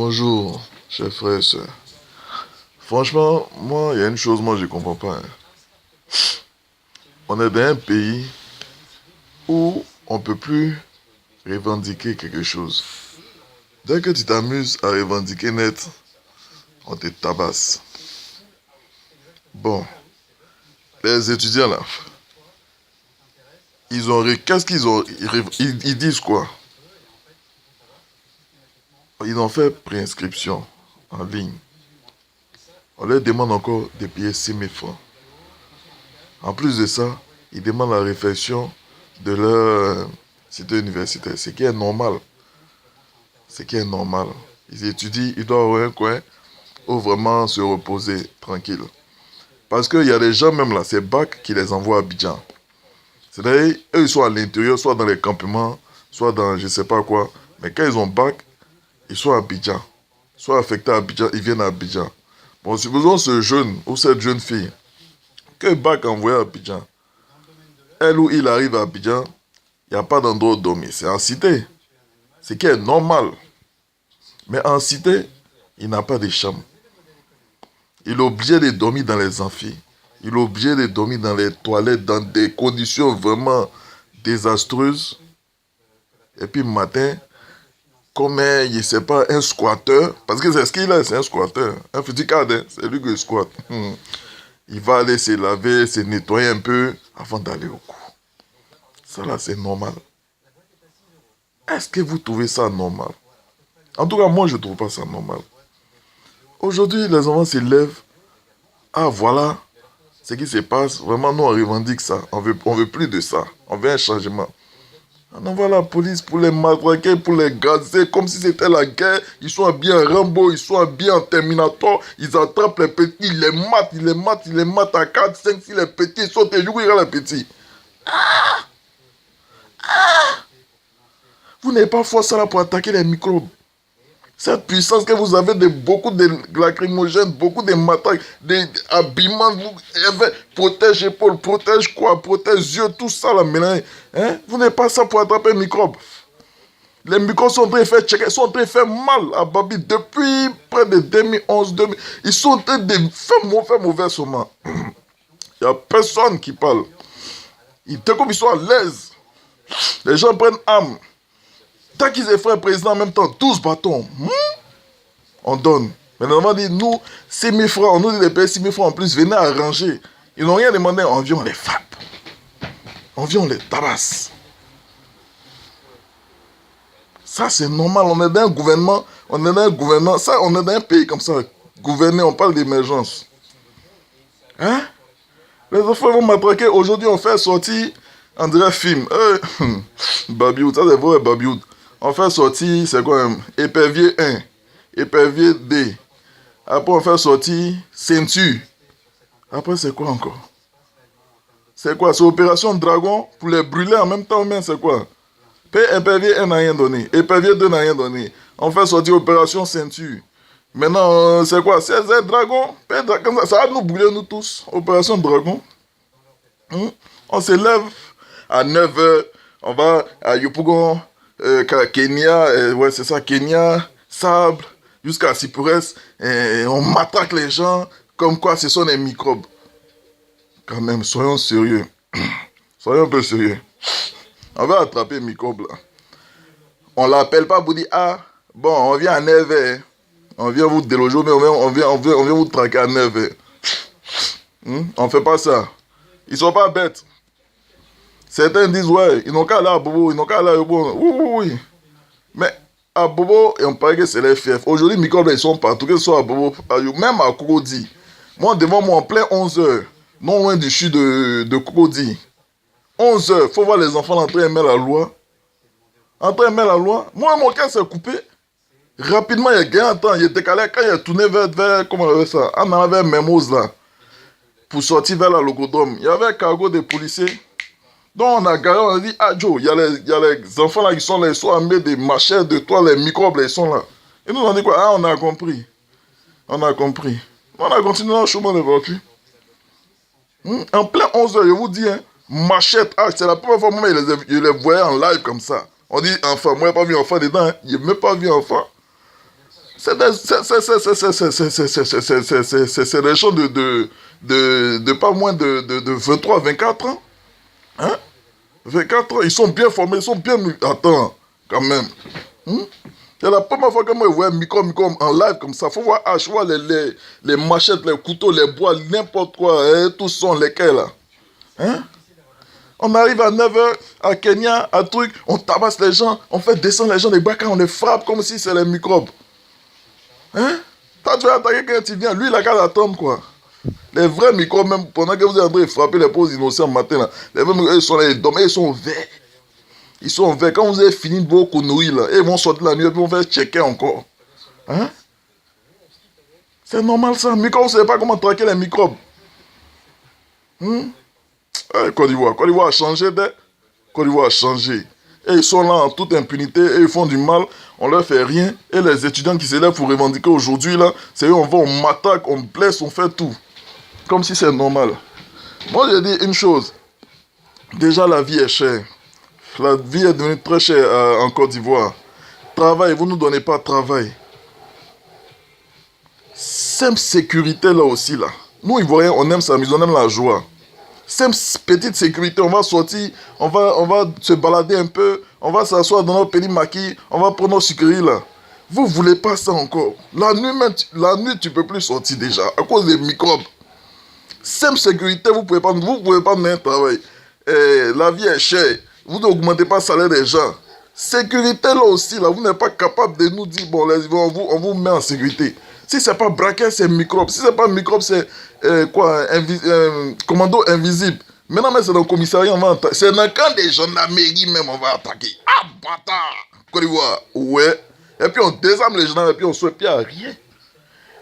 Bonjour, chers frères et sœurs. Franchement, moi, il y a une chose, moi, je ne comprends pas. On est dans un pays où on ne peut plus revendiquer quelque chose. Dès que tu t'amuses à revendiquer net, on te tabasse. Bon, les étudiants là, qu'est-ce qu'ils ont, ils disent quoi? Ils ont fait préinscription en ligne. On leur demande encore de payer 6 000 francs. En plus de ça, ils demandent la réflexion de leur cité universitaire, ce qui est normal. Ce qui est normal. Ils étudient, ils doivent avoir un coin où vraiment se reposer tranquille. Parce qu'il y a des gens même là, c'est BAC qui les envoie à Abidjan. C'est-à-dire, eux ils sont à l'intérieur, soit dans les campements, soit dans je ne sais pas quoi. Mais quand ils ont BAC, ils sont à Abidjan. Soit affectés à Abidjan, ils viennent à Abidjan. Bon, supposons ce jeune ou cette jeune fille que BAC a envoyé à Abidjan. Elle ou il arrive à Abidjan, il n'y a pas d'endroit où dormir. C'est en cité. Ce qui est normal. Mais en cité, il n'a pas de chambre. Il est obligé de dormir dans les amphis. Il est obligé de dormir dans les toilettes, dans des conditions vraiment désastreuses. Et puis le matin, comme je ne sais pas, un squatteur, parce que c'est ce qu'il est, c'est un squatteur. Un petit cadre, c'est lui qui squatte. Il va aller se laver, se nettoyer un peu avant d'aller au cours. Ça là, c'est normal. Est-ce que vous trouvez ça normal? En tout cas, moi, je ne trouve pas ça normal. Aujourd'hui, les enfants se lèvent. Ah, voilà ce qui se passe. Vraiment, nous, on revendique ça. On veut plus de ça. On veut un changement. On envoie la police pour les matraquer, pour les gazer, comme si c'était la guerre. Ils sont habillés en Rambo, ils sont habillés en Terminator. Ils attrapent les petits, ils les matent à 4, 5, 6, les petits. Ils sont toujours les petits. Vous n'avez pas force là pour attaquer les microbes. Cette puissance que vous avez de beaucoup de lacrymogènes, beaucoup de matraques, des habillements, protège épaules, protège quoi, protège yeux, tout ça là maintenant. Hein? Vous n'avez pas ça pour attraper les microbes. Les microbes sont en train de faire checker, sont en train de faire mal à Babi depuis près de 2011, 2000. Ils sont en train de faire mauvais sûrement. Il n'y a personne qui parle. Dès qu'ils sont à l'aise, les gens prennent âme. Tant qu'ils aient fait un président en même temps, 12 bâtons, on donne. Mais normalement, on dit, nous, 6 000 francs, on nous dit de payer 6 000 francs en plus, venez arranger. Ils n'ont rien demandé, on vient, on les frappe. On vient, on les tabasse. Ça, c'est normal, on est dans un gouvernement, ça, on est dans un pays comme ça, gouverner, on parle d'émergence. Hein? Les enfants vont m'attraquer, aujourd'hui, on fait sortir, on dirait film. Babioud, ça c'est vrai, Babioud. On fait sortir, c'est quoi, épervier 1, épervier 2. Après, on fait sortir ceinture. Après, c'est quoi encore? C'est quoi? C'est opération dragon pour les brûler en même temps, mais c'est quoi? Épervier 1 n'a rien donné. Épervier 2 n'a rien donné. On fait sortir opération ceinture. Maintenant, c'est quoi? C'est dragon. Ça va nous brûler, nous tous. Opération dragon. On se lève à 9h. On va à Yopougon. Kenya, ouais c'est ça, Kenya, Sable, jusqu'à Sipurès, on matraque les gens comme quoi ce sont des microbes. Quand même, soyons sérieux. Soyons un peu sérieux. On va attraper les microbes là. On ne l'appelle pas pour dire, ah, bon, on vient à 9h. On vient vous déloger, mais on vient vous traquer à 9h. On ne fait pas ça. Ils ne sont pas bêtes. Certains disent, ouais, ils n'ont qu'à aller à Bobo, ils n'ont qu'à aller à Bobo. Oui. Mais à Bobo, on paraît que c'est les fiefs. Aujourd'hui, les microbes, ils sont partout, que ce soit à Bobo, même à Cocody. Moi, devant moi, en plein 11h, non loin du chute de Cocody. 11h, il faut voir les enfants en train de mettre la loi. En train de mettre la loi. Moi, mon cœur s'est coupé. Rapidement, il y a gagné un temps. Il était calé quand il a tourné vers comment on avait ça? On avait Mémose là. Pour sortir vers la logodrome. Il y avait un cargo de policiers. Donc on a garé, on a dit, ah Joe, il y a les enfants là qui sont là, ils sont armés des machettes de toi, les microbes là, ils sont là. Et nous on a dit quoi? Ah, on a compris. On a compris. On a continué dans le chemin de voiture. En plein 11h, je vous dis, hein, machette, ah, c'est la première fois que je les voyais en live comme ça. On dit enfant, moi j'ai pas vu enfant dedans, hein. Il n'a même pas vu enfant. C'est des gens de pas moins de 23, 24 ans. Hein? 24 ans, ils sont bien formés, ils sont bien... Attends, quand même. C'est la première fois que moi je vois un micro en live comme ça. Faut voir H, voir les machettes, les couteaux, les bois, n'importe quoi. Hein, tous sont lesquels là. Hein? On arrive à 9h à Kenya, à truc, on tabasse les gens, on fait descendre les gens des bacs, on les frappe comme si c'est les microbes. Hein? Quand tu vas attaquer quelqu'un, tu viens, lui il a qu'à l'attendre quoi. Les vrais microbes, même pendant que vous êtes en train de frapper les pauvres innocents le matin, là, les vrais microbes, ils sont là, ils sont verts. Ils sont verts. Quand vous avez fini de vos conneries là, ils vont sortir la nuit et puis on va checker encore. Hein? C'est normal ça. Microbes, vous ne savez pas comment traquer les microbes. Côte d'Ivoire a changé Côte d'Ivoire a changé. Et ils sont là en toute impunité et ils font du mal, on leur fait rien. Et les étudiants qui s'élèvent pour revendiquer aujourd'hui là, c'est eux, on va, on m'attaque, on blesse, on fait tout. Comme si c'est normal. Moi je dis une chose. Déjà la vie est chère. La vie est devenue très chère en Côte d'Ivoire. Travail, vous ne nous donnez pas de travail. Simple sécurité là aussi là. Nous Ivoiriens, on aime s'amuser, on aime la joie. Simple petite sécurité, on va sortir, on va se balader un peu, on va s'asseoir dans notre petit maquis, on va prendre nos sucreries là. Vous voulez pas ça encore. La nuit, tu peux plus sortir déjà à cause des microbes. Simple sécurité, vous pouvez pas mener un travail. La vie est chère. Vous n'augmentez pas le salaire des gens. Sécurité là aussi, là, vous n'êtes pas capable de nous dire, bon, les on vous met en sécurité. Si c'est pas braquet, c'est microbe. Si c'est pas microbe, c'est commando invisible. Maintenant, mais c'est dans le commissariat, on va attaquer. C'est dans le camp des gendarmeries même, on va attaquer. Ah, bâtard! Côte d'Ivoire, ouais. Et puis on désarme les gendarmes et puis on se puis à rien.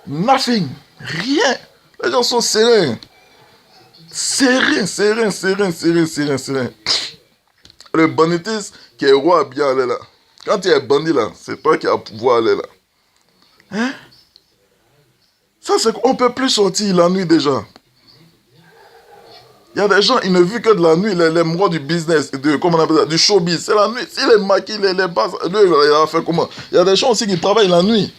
Nothing. Rien. Les gens sont sereins. Serein. Le banditisme qui est roi bien aller là. Quand tu es bandit là, c'est toi qui as pouvoir aller là. Hein? Ça, c'est qu'on ne peut plus sortir la nuit déjà. Il y a des gens, ils ne vivent que de la nuit, les mois du business, comment on appelle ça, du showbiz. C'est la nuit. S'il est maquillé, les bases, lui, il a fait comment? Il y a des gens aussi qui travaillent la nuit.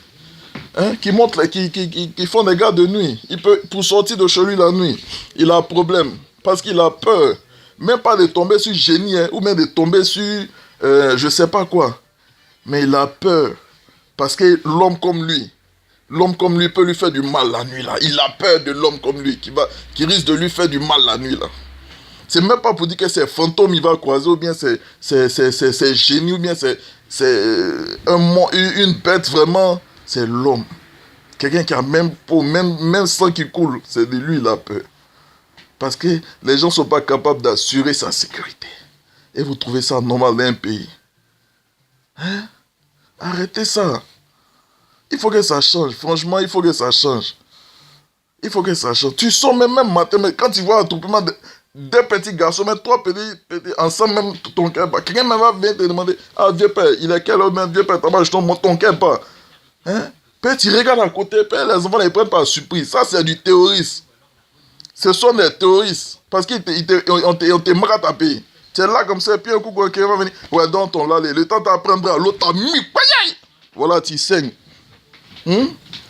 Hein, qui montent, qui font des gars de nuit. Pour sortir de chez lui la nuit, il a un problème. Parce qu'il a peur. Même pas de tomber sur génie, hein, ou même de tomber sur je ne sais pas quoi. Mais il a peur. Parce que l'homme comme lui peut lui faire du mal la nuit là. Il a peur de l'homme comme lui qui risque de lui faire du mal la nuit là. C'est même pas pour dire que c'est fantôme il va croiser, ou bien c'est génie, ou bien c'est une bête vraiment. C'est l'homme. Quelqu'un qui a même peau, même sang qui coule, c'est de lui il a peur. Parce que les gens ne sont pas capables d'assurer sa sécurité. Et vous trouvez ça normal dans un pays. Hein? Arrêtez ça. Il faut que ça change. Franchement, il faut que ça change. Il faut que ça change. Tu sors même matin, mais quand tu vois un attroupement de deux petits garçons, même trois petits ensemble, même ton cœur bat. Quelqu'un va venir te demander, ah vieux père, il est quel homme, vieux père, je te montre ton cœur pas. Hein? Père, tu regardes à côté, père, les enfants les prennent par surprise. Ça, c'est du terrorisme. Ce sont des terroristes. Parce qu'on te marre à taper. Tu es là comme ça, et puis un coup, quelqu'un va venir. Ouais, donc ton là, le temps t'apprendra. L'autre t'a mis. Voilà, tu saignes.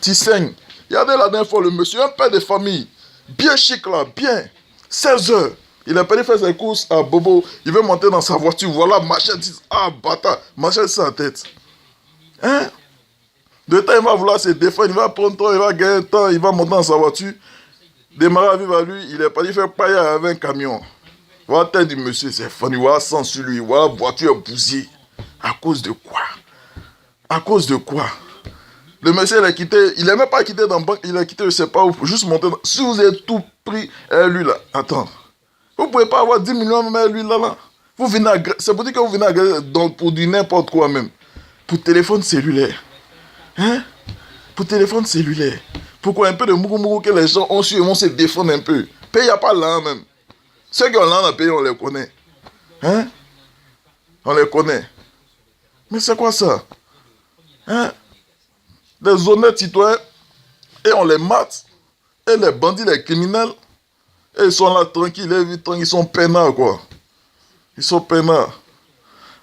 Tu saignes. Regardez la dernière fois, le monsieur, un père de famille. Bien chic là, bien. 16 heures. Il a pas faire ses courses à Bobo. Il veut monter dans sa voiture. Voilà, machette. Ah, bâtard. Machette sur la tête. Hein? De temps, il va vouloir se défendre. Il va prendre temps, il va gagner temps. Il va monter dans sa voiture. Démarrer à vivre à lui, il est parti faire pailler avec un camion. Voilà tête du monsieur, c'est funny, voilà sang sur lui, voilà voiture bousillée. À cause de quoi? À cause de quoi? Le monsieur, il n'a même pas quitté dans la banque, il a quitté, je ne sais pas où, juste monter. Si vous avez tout pris, lui là, attends. Vous ne pouvez pas avoir 10 millions même lui là. Vous venez c'est pour dire que vous venez pour du n'importe quoi même. Pour téléphone cellulaire. Hein? Pour téléphone cellulaire. Pourquoi un peu de mourou que les gens ont su et vont se défendre un peu. Pays, il n'y a pas là même. Ceux qui ont là dans le pays, on les connaît. Hein? On les connaît. Mais c'est quoi ça? Hein? Les honnêtes citoyens, et on les mate. Et les bandits, les criminels, et ils sont là tranquilles, ils sont peinards quoi. Ils sont peinards.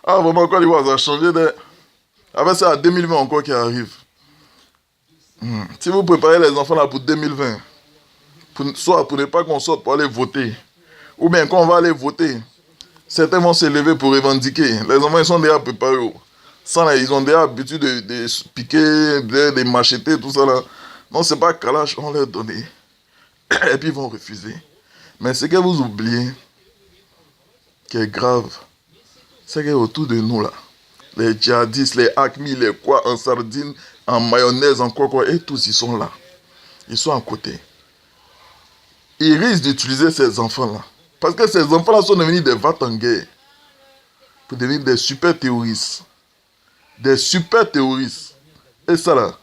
Ah vraiment, Côte d'Ivoire, ça a changé de... Avec ça, à 2020 encore qui arrive. Si vous préparez les enfants là pour 2020, soit pour ne pas qu'on sorte pour aller voter, ou bien quand on va aller voter, certains vont se lever pour revendiquer. Les enfants, ils sont déjà préparés. Ça, là, ils ont déjà l'habitude de piquer, de macheter, tout ça là. Non, c'est pas Kalash, on leur donne. Et puis ils vont refuser. Mais ce que vous oubliez, qui est grave, c'est qu'autour de nous là, les djihadistes, les acmis, les quoi, en sardines, en mayonnaise, en quoi, et tous ils sont là. Ils sont à côté. Ils risquent d'utiliser ces enfants-là. Parce que ces enfants-là sont devenus des vats en guerre. Pour devenir des super terroristes. Des super terroristes. Et ça là,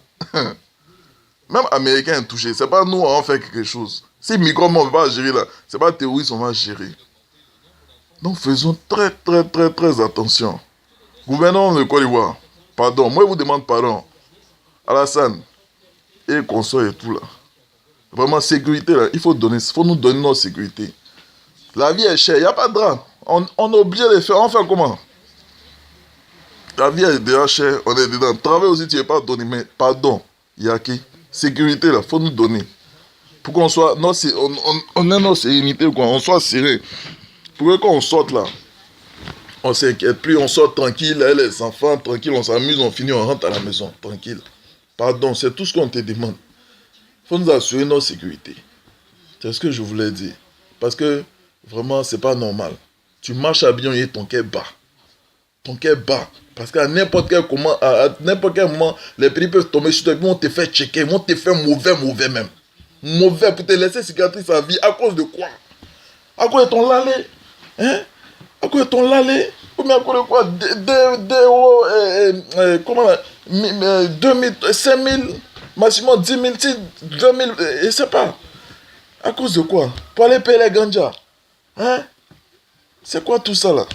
même Américains sont touchés. C'est pas nous, on fait quelque chose. Si micro on va gérer là, c'est pas terroristes, on va gérer. Donc faisons très attention. Gouvernement de Côte d'Ivoire, pardon, moi je vous demande pardon. Alassane, et consort et tout là. Vraiment, sécurité là, il faut nous donner notre sécurité. La vie est chère, il n'y a pas de drame. On est obligé de faire, on fait comment? La vie est déjà chère, on est dedans. Travail aussi, tu n'es pas donné, mais pardon, il y a qui? Sécurité là, il faut nous donner. Pour qu'on soit, on ait notre sérénité, quoi, on soit serré. Pour que quand on sorte là, on s'inquiète plus, on sort tranquille, là, les enfants, tranquille, on s'amuse, on finit, on rentre à la maison, tranquille. Pardon, c'est tout ce qu'on te demande. Il faut nous assurer notre sécurité. C'est ce que je voulais dire. Parce que, vraiment, c'est pas normal. Tu marches à Bion et ton cœur bat. Ton cœur bat. Parce qu'à n'importe quel moment, les pays peuvent tomber sur toi, ils vont te faire checker, ils vont te faire mauvais même. Mauvais pour te laisser cicatrice à vie. À cause de quoi? À cause de ton lalé. Hein? À cause de ton lalé. Ou bien à cause de quoi? Comment là? 2000, 5000, maximum 10 000, 2000, je sais pas. À cause de quoi? Pour aller payer les ganjas. Hein? C'est quoi tout ça là?